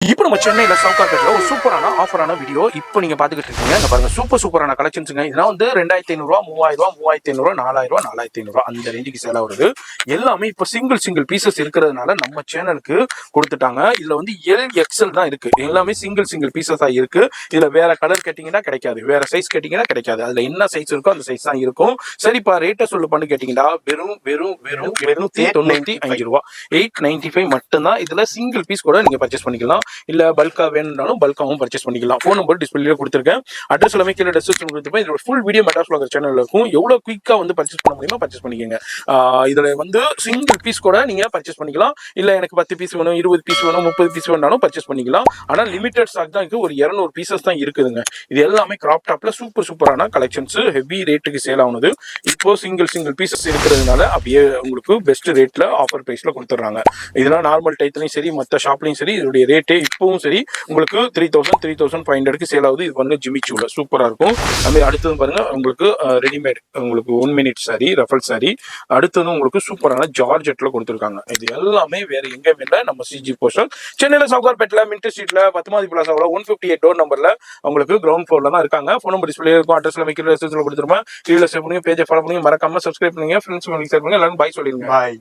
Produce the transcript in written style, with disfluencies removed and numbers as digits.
இப்போ நம்ம சென்னையில சவுகார்பேட்ல ஒரு சூப்பரான ஆஃபரான வீடியோ இப்போ நீங்க பாத்துக்கிட்டு இருக்கீங்க. இங்க பாருங்க சூப்பரான கலெக்ஷன்ஸுங்க. இதெல்லாம் வந்து 2500 ரூபா 3000 ரூபா 4000 அந்த ரேஞ்சுக்கு சேல் ஆகுது. எல்லாமே இப்போ சிங்கிள் பீசஸ் இருக்கிறதுனால நம்ம சேனலுக்கு கொடுத்துட்டாங்க. இதுல வந்து LXL தான் இருக்கு. எல்லாமே சிங்கிள் பீசஸ் தான் இருக்கு. இதுல வேற கலர் கேட்டீங்கன்னா கிடைக்காது, வேற சைஸ் கேட்டீங்கன்னா கிடைக்காது. அதுல என்ன சைஸ் இருக்கோ அந்த சைஸ் தான் இருக்கும். சரிப்பா ரேட்டை சொல்லுப்பான்னு கேட்டீங்கன்னா வெறும் 895 ரூபா 895 மட்டும்தான். இதுல சிங்கிள் பீஸ் கூட நீங்க பர்ச்சேஸ் பண்ணிக்கலாம். இல்ல பல்கா வேணும்னாலும் பல்காவும் பர்ச்சேஸ் பண்ணிக்கலாம். ஃபோன் நம்பர் டிஸ்பிளேல கொடுத்துருக்கேன். அட்ரஸ் எல்லாமே கீழே டிஸ்கிரிப்ஷன் கொடுத்துருப்பேன். இதோட ஃபுல் வீடியோ மெட்டாஸ் வ்ளாகர் சேனல்ல இருக்கும். எவ்வளவு குயிக்கா வந்து பர்ச்சேஸ் பண்ண முடியுமோ பர்ச்சேஸ் பண்ணிக்கோங்க. இதுல வந்து சிங்கிள் பீஸ் கூட நீங்க பர்ச்சேஸ் பண்ணிக்கலாம். இல்ல எனக்கு 10 பீஸ் வேணும், 20 பீஸ் வேணும், 30 பீஸ் வேணாலும் பர்ச்சேஸ் பண்ணிக்கலாம். ஆனா லிமிடெட் ஸ்டாக் தான் இருக்கு. ஒரு 200 பீசஸ் தான் இருக்குதுங்க. இது எல்லாமே கிராப் டாப்ல சூப்பரான கலெக்ஷன்ஸ், ஹெவி ரேட்டுக்கு சேல் ஆகுது. இப்போ சிங்கிள் பீசஸ் இருக்கிறதுனால அப்படியே உங்களுக்கு பெஸ்ட் ரேட்ல ஆஃபர் பிரைஸ்ல கொடுத்துட்றாங்க. இதெல்லாம் நார்மல் டைத்துலையும் சரி மற்ற ஷாப்லையும் சரி இதோடைய ரேட்டே இப்பவும் சரி உங்களுக்கு 3500 சேல் ஆகுது. இது வந்து ஜிமிச்சூல சூப்பரா இருக்கும். அதுமாதிரி அடுத்தது பாருங்க உங்களுக்கு ரெடிமேட் உங்களுக்கு 1 மினிட் சாரி ரஃபல் சாரி. அடுத்தது உங்களுக்கு சூப்பரான ஜார்ஜெட்ல கொடுத்துருக்காங்க. இது எல்லாமே வேற எங்கேயுமே இல்லை, நம்ம சிஜி போஸ்டல் சென்னையில சவுகார்பேட்ல மின்ட் ஸ்ட்ரீட்ல 10 பிளாசாவில் 158 டோர் நம்பர்ல உங்களுக்கு கிரவுண்ட் ஃப்ளோர்ல தான் இருக்காங்க. ஃபோன் நம்பர் டிஸ்பிளே இருக்கும். அட்ரஸ்ல வைக்கிற கொடுத்துருமா. கீழே சேவ் பண்ணுங்க, பேஜை ஃபாலோ பண்ணுங்க, மறக்காம சப்ஸ்கிரைப் பண்ணுங்க, ஃப்ரெண்ட்ஸ் ஷேர் பண்ணுங்க. எல்லாரும் பாய் சொல்லிருங்க. பாய்.